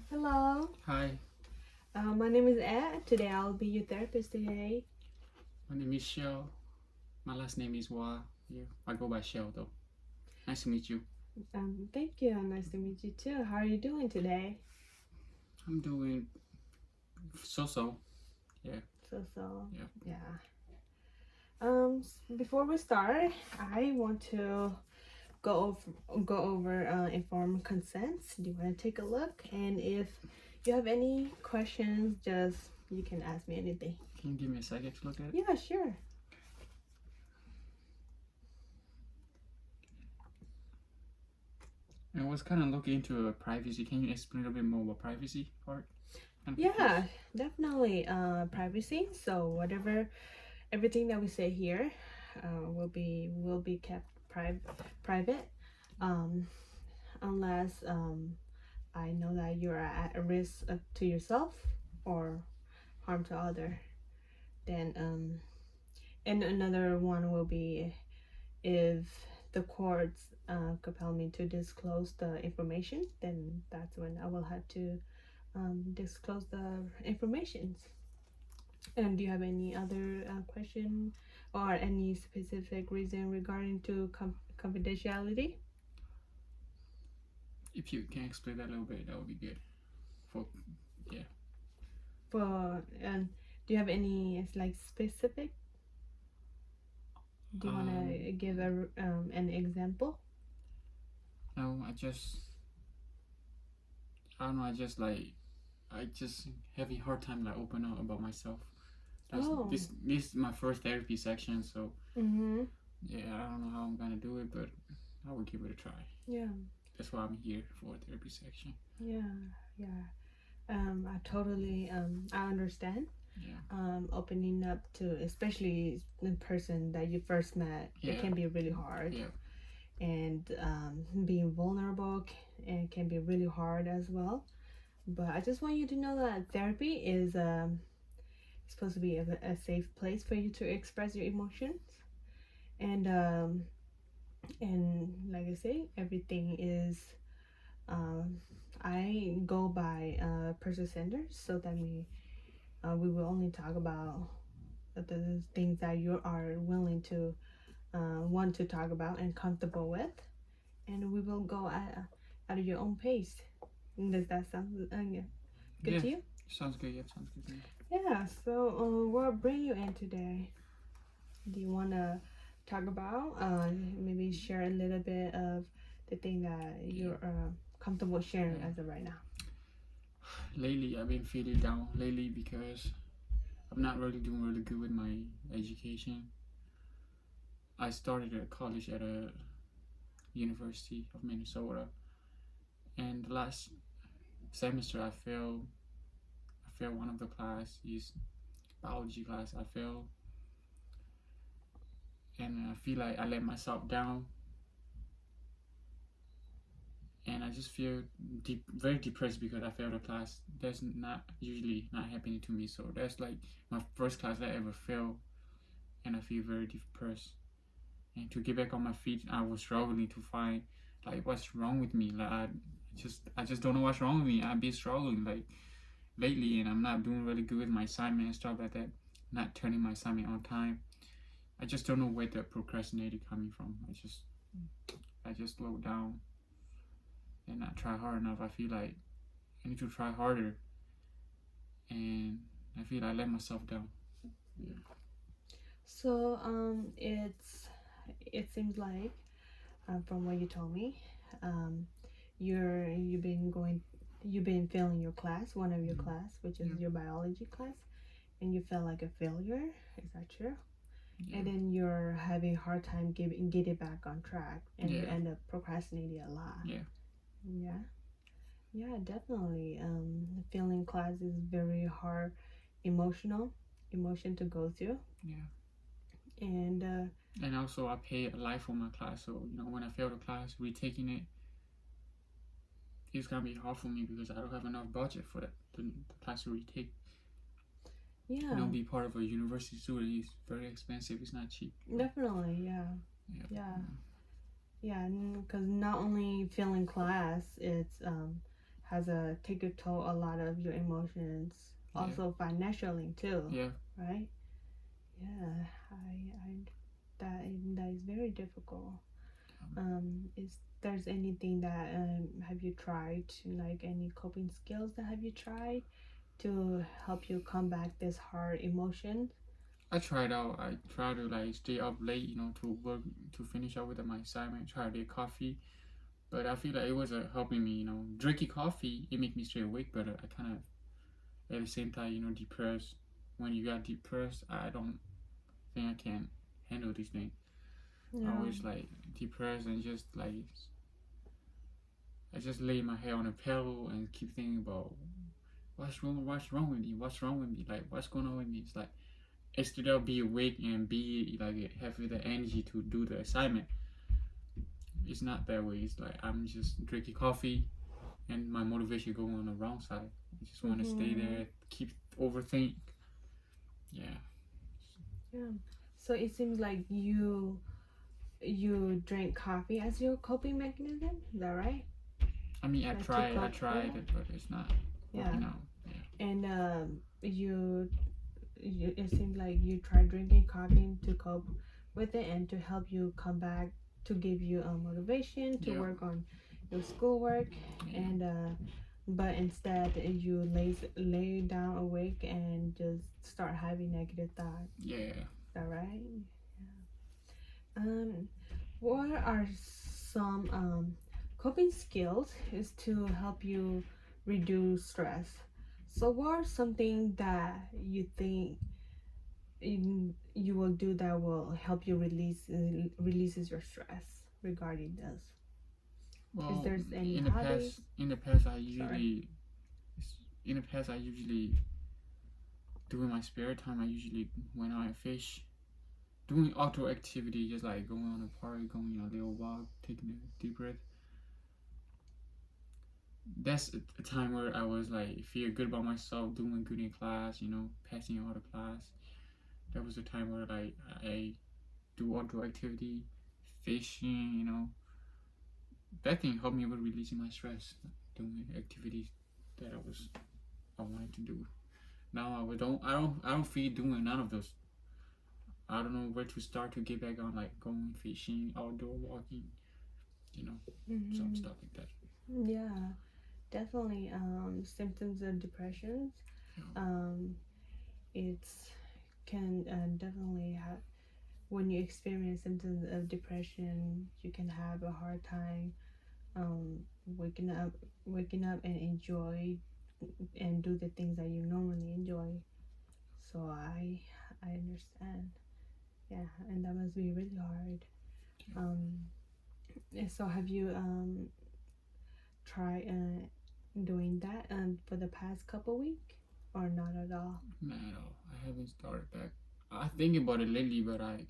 Hello, Hi, my name is Ed. Today I'll be your therapist today. my name is Shell. My last name is Wa. Yeah, I go by Shell though. Nice to meet you. Thank you. Nice to meet you too. How are you doing today? I'm doing so. Yeah, So, yeah. yeah. Before we start, I want to go over informed consents. Do you want to take a look? And if you have any questions, just you can ask me anything. Can you give me a second to look at it? Yeah, sure. I was kind of looking into privacy. Can you explain a bit more about privacy part? I'm Yeah, confused. definitely. Privacy. So everything that we say here will be kept private, um, unless I know that you're at a risk to yourself or harm to other. Then and another one will be if the courts compel me to disclose the information, then that's when I will have to disclose the information. And do you have any other question or any specific reason regarding to confidentiality? If you can explain that a little bit, that would be good. For yeah, For do you have any it's like specific? Do you want um, to give an example? no, I don't know. I just have a hard time like open up about myself. That's Oh, this is my first therapy section, so mm-hmm. yeah, I don't know how I'm gonna do it, but I will give it a try. Yeah, That's why I'm here for a therapy section. yeah, yeah. I totally I understand. Yeah, Opening up to especially the person that you first met, it yeah, can be really hard. yeah, And being vulnerable and can be really hard as well. But I just want you to know that therapy is supposed to be a safe place for you to express your emotions. And like I say, everything is um, I go by person centered, so that we will only talk about the things that you are willing to want to talk about and comfortable with, and we will go at your own pace. Does that sound yeah, good yeah. to you? Sounds good. Yeah, sounds good to me. Yeah. So, what bring you in today? Do you want to talk about maybe share a little bit of the thing that Yeah, you're comfortable sharing yeah. as of right now? Lately, I've been feeling down lately because I'm not really doing really good with my education. I started at college at a University of Minnesota, and the last semester I failed one of the class is biology class. I failed, and I feel like I let myself down, and I just feel very depressed because I failed a class. That's not usually not happening to me. So that's like my first class I ever failed, and I feel very depressed. And to get back on my feet, I was struggling to find like what's wrong with me. Like I just don't know what's wrong with me. I've been struggling like lately, and I'm not doing really good with my assignment and stuff like that. Not turning my assignment on time. I just don't know where the procrastinating coming from. I just slow down and not try hard enough. I feel like I need to try harder, and I feel I let myself down. Yeah. So it seems like from what you told me, um, you've been failing your class, one of your Mm-hmm. class, which is Yeah. your biology class, and you felt like a failure. Is that true? Yeah. And then you're having a hard time get it back on track, and you Yeah. end up procrastinating a lot. Yeah. Yeah, yeah, definitely. Failing class is very hard, emotional emotion to go through, Yeah. and And also, I pay a lot for my class, so when I fail the class, retaking it, it's gonna be hard for me because I don't have enough budget for the class to retake. yeah, Be part of a university student is very expensive. It's not cheap. definitely, yeah, Yeah. yeah. Yeah, because not only failing class, it's has a take a toll a lot of your emotions, Yeah. also financially too, Yeah. right? Yeah, I that is very difficult. Is there's anything that have you tried to, like, any coping skills that have you tried to help you combat this hard emotion? I tried out. I try to like stay up late, to work to finish up with my assignment. Try to get coffee, but I feel like it was helping me. Drinking coffee it make me stay awake, but I kind of at the same time, depressed. When you got depressed, I don't think I can handle these things. I Yeah. always like depressed and just like I just lay my head on a pillow and keep thinking about what's wrong with me, like what's going on with me. It's like instead of be awake and be like have the energy to do the assignment, it's not that way. It's like I'm just drinking coffee and my motivation going on the wrong side. I just want to stay there, keep overthink. Yeah. Yeah. So it seems like you drink coffee as your coping mechanism. Is that right? I mean, I Like to tried cope. Yeah. it, but it's not Yeah. working out. Yeah. And you it seems like you try drinking coffee to cope with it and to help you come back, to give you motivation to Yeah. work on your schoolwork, Yeah. and but instead you lay down awake and just start having negative thoughts. Yeah. Is that right? Um, what are some coping skills is to help you reduce stress? So, what are something that you think you will do that will help you releases your stress regarding this? Is Well, there any in the hobbies? past, I Sorry. usually, during my spare time, I usually went out and fish, doing outdoor activity, just like going on a park, going on a little walk, taking a deep breath. That's a time where I was like feel good about myself, doing good in class, passing all the class. That was the time where like I do outdoor activity, fishing, that can help me with releasing my stress, doing activities that I wanted to do. Now I don't feel doing none of those. I don't know where to start to get back on like going fishing, outdoor walking, some Mm-hmm. stuff like that. Yeah, definitely. Symptoms of depressions. Yeah. Um, it's can definitely have, when you experience symptoms of depression, you can have a hard time um, waking up, and enjoy and do the things that you normally enjoy. So I understand. Yeah, and that must be really hard. Um, so have you tried doing that for the past couple week, or not at all? Not at all. I haven't started that. I think about it lately, but I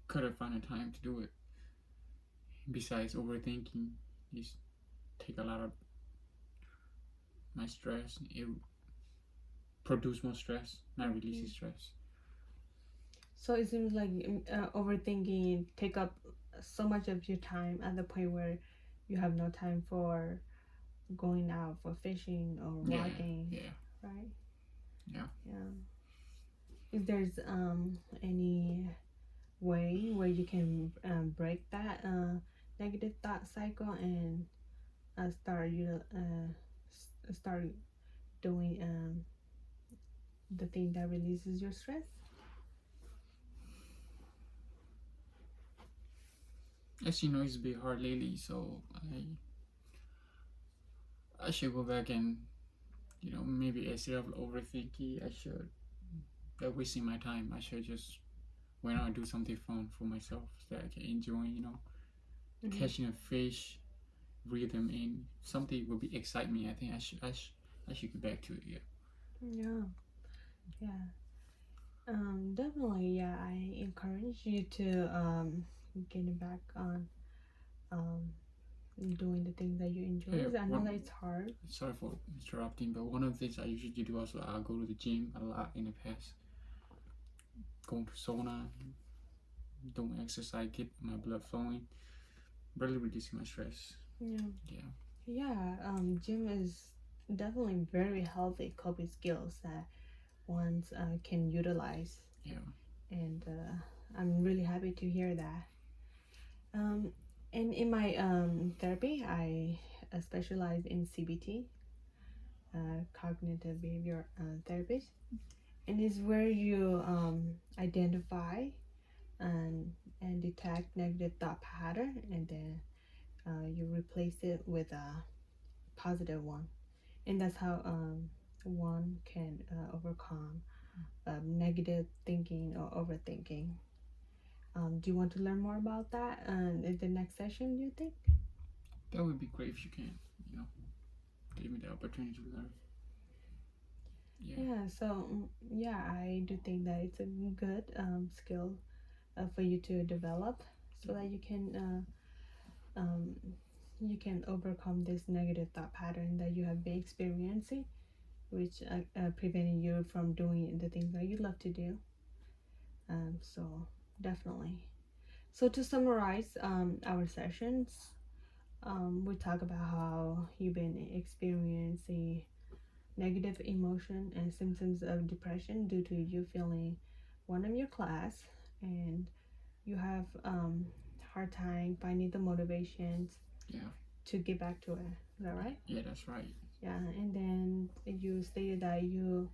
couldn't find the time to do it. Besides overthinking, just take a lot of my stress. It produce more stress, not releases stress. So it seems like overthinking take up so much of your time at the point where you have no time for going out for fishing or Yeah, walking, yeah, right? yeah. Yeah. Is there's any way where you can break that negative thought cycle and start doing the thing that releases your stress? As you know, it's a bit hard lately, so I should go back and maybe instead of overthinking, I should wasting my time. I should just why not do something fun for myself that I can enjoy. Mm-hmm. Catching a fish, reel them in. Something will be excite me. I think I should get back to it. Yeah. Yeah, yeah. Definitely, yeah. I encourage you to get back on um doing the things that you enjoy. Hey, 'Cause I know that it's hard. sorry for interrupting, but one of the things I usually do also, I go to the gym a lot in the past. Going to sauna, doing exercise, get my blood flowing, really reducing my stress. Yeah, Yeah. Yeah, gym is definitely very healthy coping skills that one can utilize, Yeah. and I'm really happy to hear that. Um, and in my therapy, I specialize in CBT, cognitive behavior therapist, and it's where you identify and detect negative thought pattern, and then you replace it with a positive one, and that's how one can overcome negative thinking or overthinking. Do you want to learn more about that in the next session, do you think? That would be great if you can, you know, give me the opportunity to learn. Yeah. Yeah, so yeah, I do think that it's a good skill for you to develop so that you can overcome this negative thought pattern that you have been experiencing, which preventing you from doing the things that you love to do. So definitely. So to summarize our sessions, we talk about how you've been experiencing negative emotion and symptoms of depression due to you feeling one of your class, and you have hard time finding the motivations Yeah. to get back to it. Is that right? Yeah, that's right. Yeah, and then you stated that you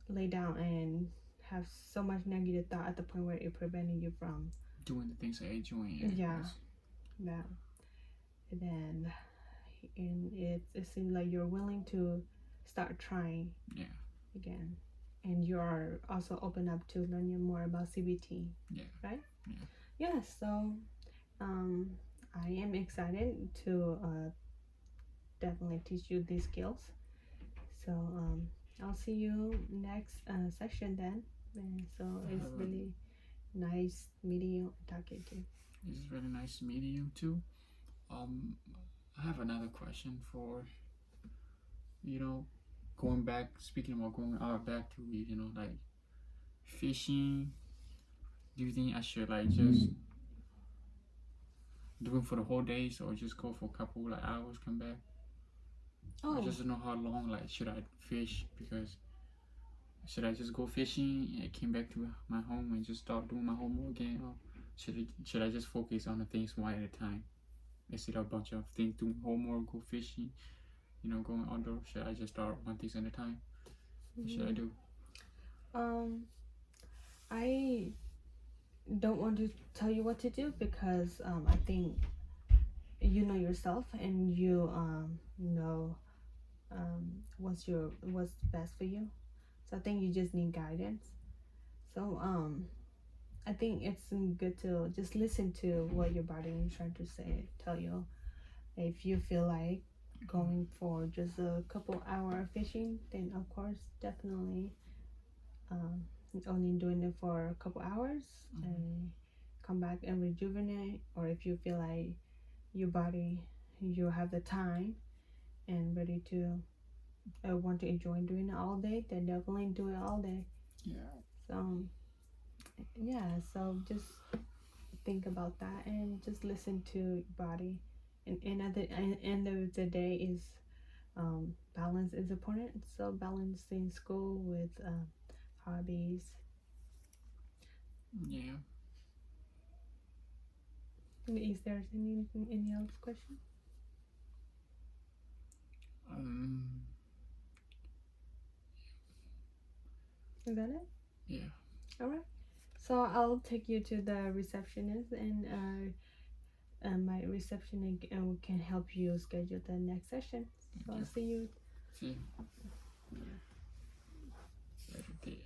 lay down and have so much negative thought at the point where it preventing you from Doing the things I enjoy. Yeah. yeah Yes. that. And then it seems like you're willing to start trying Yeah. again, and you are also open up to learning more about CBT, Yeah. right? Yeah. Yeah, so um, I am excited to definitely teach you these skills. So I'll see you next session then. And so it's really nice meeting you and talking to you. It's really nice meeting you too. Um, I have another question for, you know, going back. Speaking about going out back to like fishing. Do you think I should like just do it for the whole days or just go for a couple like hours, come back? I Oh, just don't know how long like should I fish because should I just go fishing and came back to my home and just start doing my homework again, or should I just focus on the things one at a time instead of a bunch of things doing homework, go fishing, going outdoors? Should I just start one thing at a time? What should I do? um, I don't want to tell you what to do because I think you know yourself and you know what's best for you. So I think you just need guidance. So I think it's good to just listen to what your body is trying to say, tell you. If you feel like going for just a couple hour fishing, then of course definitely um, only doing it for a couple hours and come back and rejuvenate. Or if you feel like your body, you have the time and ready to want to enjoy doing it all day, then definitely do it all day. Yeah. So yeah, so just think about that and just listen to your body. And at the end of the day is balance is important. So balancing school with hobbies. Yeah. Is there any else question? Um. Is that it? Yeah. All right. So I'll take you to the receptionist, and my receptionist can help you schedule the next session. So I'll see you. See. Better day.